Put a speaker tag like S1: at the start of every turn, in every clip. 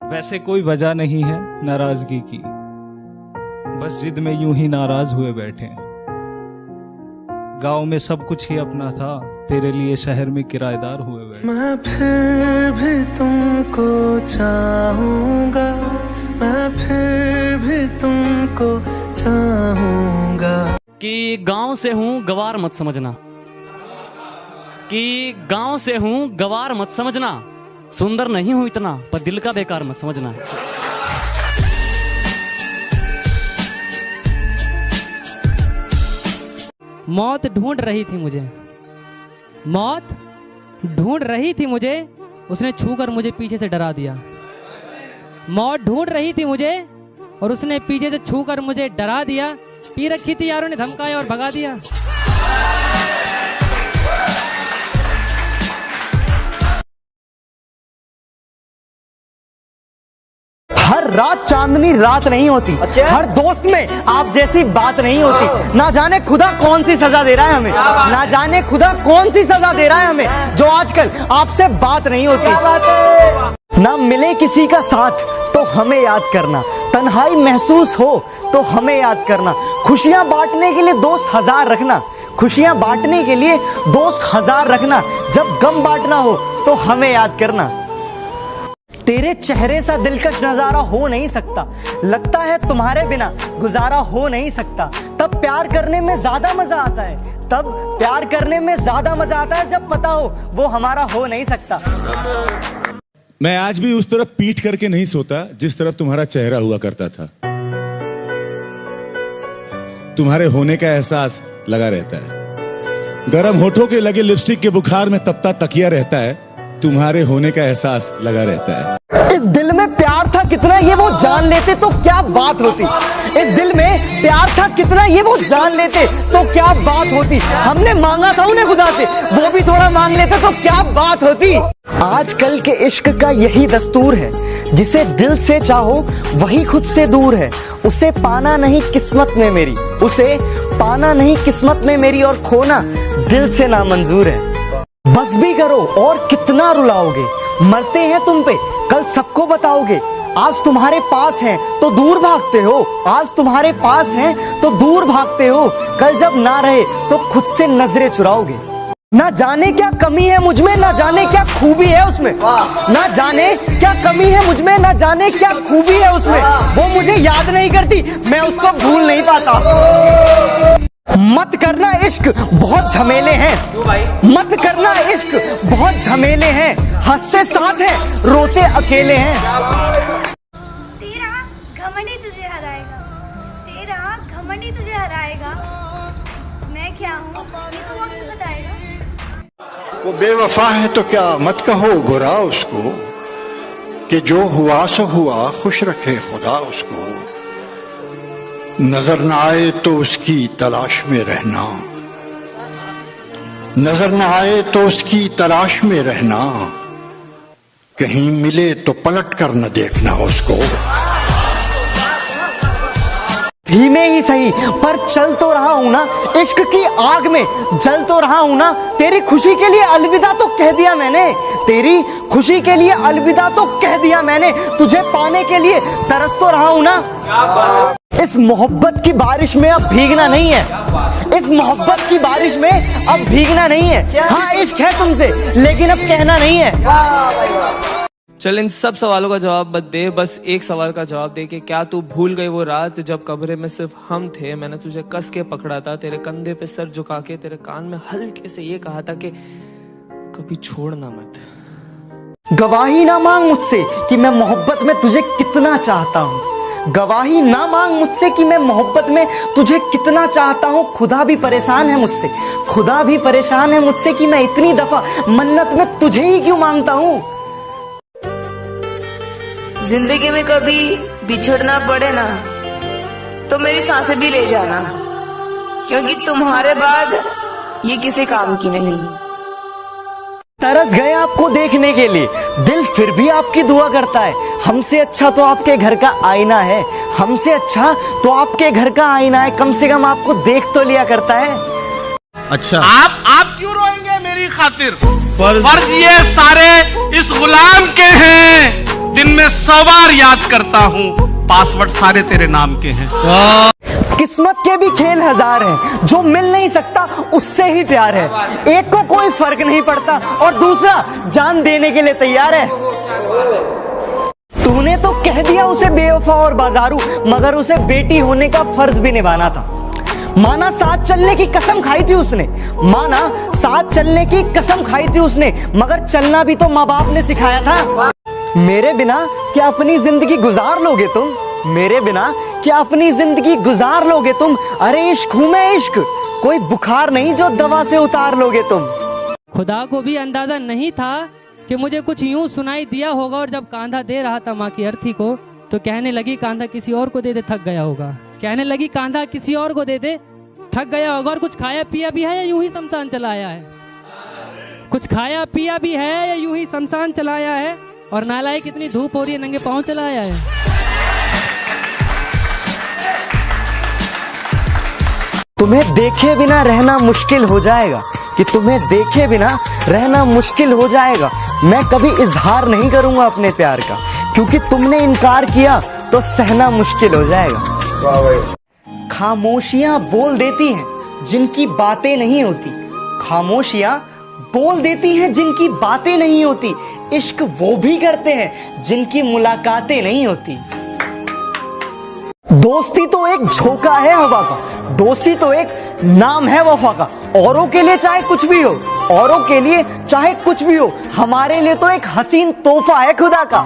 S1: वैसे कोई वजह नहीं है नाराजगी की, बस जिद में यूं ही नाराज हुए बैठे। गांव में सब कुछ ही अपना था, तेरे लिए शहर में किराएदार हुए बैठे।
S2: मैं फिर भी तुमको चाहूंगा, मैं फिर भी तुमको चाहूंगा।
S3: कि गांव से हूं गवार मत समझना, कि गांव से हूं गवार मत समझना, सुंदर नहीं हूं इतना पर दिल का बेकार मत समझना।
S4: मौत ढूंढ रही थी मुझे, मौत ढूंढ रही थी मुझे, उसने छूकर मुझे पीछे से डरा दिया। मौत ढूंढ रही थी मुझे और उसने पीछे से छूकर मुझे डरा दिया। पी रखी थी यारों ने धमकाया और भगा दिया।
S5: हर रात चांदनी रात नहीं होती। हर दोस्त में आप जैसी बात नहीं होती। ना जाने खुदा कौन सी सजा दे रहा है हमें, ना जाने खुदा कौन सी सजा दे रहा है हमें, जो आजकल आपसे बात नहीं होती। ना मिले किसी का साथ तो हमें याद करना, तन्हाई महसूस हो तो हमें याद करना। खुशियां बांटने के लिए दोस्त 1000 रखना, खुशियां बांटने के लिए दोस्त 1000 रखना। जब गम बांटना हो तो हमें याद करना। तेरे चेहरे सा दिलकश नजारा हो नहीं सकता, लगता है तुम्हारे बिना गुजारा हो नहीं सकता। तब प्यार करने में ज्यादा मजा आता है, तब प्यार करने में ज्यादा मजा आता है जब पता हो वो हमारा हो नहीं सकता।
S6: मैं आज भी उस तरफ पीठ करके नहीं सोता जिस तरफ तुम्हारा चेहरा हुआ करता था। तुम्हारे होने का एहसास लगा रहता है, गर्म होठों के लगे लिपस्टिक के बुखार में तपता तकिया रहता है। तुम्हारे होने का एहसास लगा रहता है।
S5: इस दिल में प्यार था कितना ये वो जान लेते तो क्या बात होती। इस दिल में प्यार था कितना ये वो जान लेते तो क्या बात होती। हमने मांगा था उन्हें खुदा से, वो भी थोड़ा मांग लेते तो क्या बात होती। आजकल के इश्क का यही दस्तूर है, जिसे दिल से चाहो वही खुद से दूर है। उसे पाना नहीं किस्मत में मेरी, उसे पाना नहीं किस्मत में मेरी, और खोना दिल से नामंजूर है। बस भी करो और कितना रुलाओगे, मरते हैं तुम पे कल सबको बताओगे। आज तुम्हारे पास हैं तो दूर भागते हो, आज तुम्हारे पास हैं तो दूर भागते हो, कल जब ना रहे तो खुद से नजरें चुराओगे। ना जाने क्या कमी है मुझ में, ना जाने क्या खूबी है उसमें, ना जाने क्या कमी है मुझ में, ना जाने क्या खूबी है उसमें। वो मुझे याद नहीं करती, मैं उसको भूल नहीं पाता। मत करना इश्क बहुत झमेले हैं, मत करना इश्क बहुत झमेले हैं। हंसते साथ हैं, रोते अकेले हैं।
S7: तेरा घमंड ही तुझे हराएगा, तेरा घमंड ही तुझे हराएगा। मैं क्या हूँ ये तो वक्त बताएगा।
S8: वो बेवफा है तो क्या मत कहो बुरा उसको, कि जो हुआ सो हुआ, खुश रखे खुदा उसको। नजर न आए तो उसकी तलाश में रहना, नजर न आए तो उसकी तलाश में रहना। कहीं मिले तो पलट कर न देखना उसको।
S5: धीमे ही सही पर चल तो रहा हूं ना, इश्क की आग में जल तो रहा हूं ना। तेरी खुशी के लिए अलविदा तो कह दिया मैंने, तेरी खुशी के लिए अलविदा तो कह दिया मैंने। तुझे पाने के लिए तरस तो रहा हूं ना। इस मोहब्बत की बारिश में अब भीगना नहीं है, इस मोहब्बत की बारिश में अब भीगना नहीं है। हाँ इश्क है तुमसे लेकिन अब कहना नहीं है।
S9: चल इन सब सवालों का जवाब मत दे, बस एक सवाल का जवाब दे कि क्या तू भूल गई वो रात जब कमरे में सिर्फ हम थे। मैंने तुझे कस के पकड़ा था, तेरे कंधे पे सर झुका के तेरे कान में हल्के से ये कहा था कि कभी छोड़ना मत।
S5: गवाही ना मांग मुझसे कि मैं मोहब्बत में तुझे कितना चाहता हूँ, गवाही ना मांग मुझसे कि मैं मोहब्बत में तुझे कितना चाहता हूँ। खुदा भी परेशान है मुझसे, खुदा भी परेशान है मुझसे कि मैं इतनी दफा मन्नत में तुझे ही क्यों मांगता हूँ।
S10: जिंदगी में कभी बिछड़ना पड़े ना तो मेरी सांसें भी ले जाना, क्योंकि तुम्हारे बाद ये किसी काम की नहीं।
S5: तरस गए आपको देखने के लिए, दिल फिर भी आपकी दुआ करता है। हमसे अच्छा तो आपके घर का आईना है, हमसे अच्छा तो आपके घर का आईना है। कम से कम आपको देख तो लिया करता है।
S11: अच्छा आप क्यों रोएंगे मेरी खातिर? फर्ज ये सारे इस गुलाम के हैं, दिन में 100 बार याद करता हूँ, पासवर्ड सारे तेरे नाम के हैं।
S5: किस्मत के भी खेल हजार हैं, जो मिल नहीं सकता उससे ही प्यार है। एक को कोई फर्क नहीं पड़ता और दूसरा जान देने के लिए तैयार है। तूने तो कह दिया उसे बेवफा और बाजारू, मगर उसे बेटी होने का फर्ज भी निभाना था। माना साथ चलने की कसम खाई थी उसने, माना साथ चलने की कसम खाई थी उसने, मगर चलना भी तो माँ बाप ने सिखाया था। मेरे बिना क्या अपनी जिंदगी गुजार लोगे तुम? मेरे बिना क्या अपनी जिंदगी गुजार लोगे तुम? अरे इश्क हूं मैं, इश्क कोई बुखार नहीं जो दवा से उतार लोगे तुम।
S4: खुदा को भी अंदाजा नहीं था कि मुझे कुछ यूं सुनाई दिया होगा, और जब कांधा दे रहा था माँ की अर्थी को तो कहने लगी कांधा किसी और को दे दे, थक गया होगा। कहने लगी कांधा किसी और को दे दे, थक गया होगा। और कुछ खाया पिया भी है या यूं ही शमशान चला आया है? कुछ खाया पिया भी है या यूं ही शमशान चला आया है? और नालायक कितनी धूप हो रही है, नंगे पांव चला आया है।
S5: तुम्हें देखे बिना रहना मुश्किल हो जाएगा, कि तुम्हें देखे बिना रहना मुश्किल हो जाएगा। मैं कभी इजहार नहीं करूंगा अपने प्यार का, क्योंकि तुमने इनकार किया तो सहना मुश्किल हो जाएगा। खामोशियां बोल देती हैं जिनकी बातें नहीं होती, खामोशियां बोल देती हैं जिनकी बातें नहीं होती। इश्क वो भी करते हैं जिनकी मुलाकातें नहीं होती। दोस्ती तो एक झोंका है हवा का, दोस्ती तो एक नाम है वफा का। औरों के लिए चाहे कुछ भी हो, औरों के लिए चाहे कुछ भी हो, हमारे लिए तो एक हसीन तोहफा है खुदा का।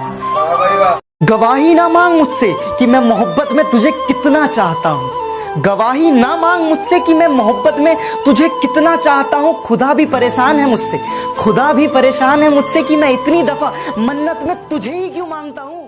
S5: गवाही ना मांग मुझसे कि मैं मोहब्बत में तुझे कितना चाहता हूँ, गवाही ना मांग मुझसे कि मैं मोहब्बत में तुझे कितना चाहता हूँ। खुदा भी परेशान है मुझसे, खुदा भी परेशान है मुझसे कि मैं इतनी दफा मन्नत में तुझे ही क्यों मांगता हूँ।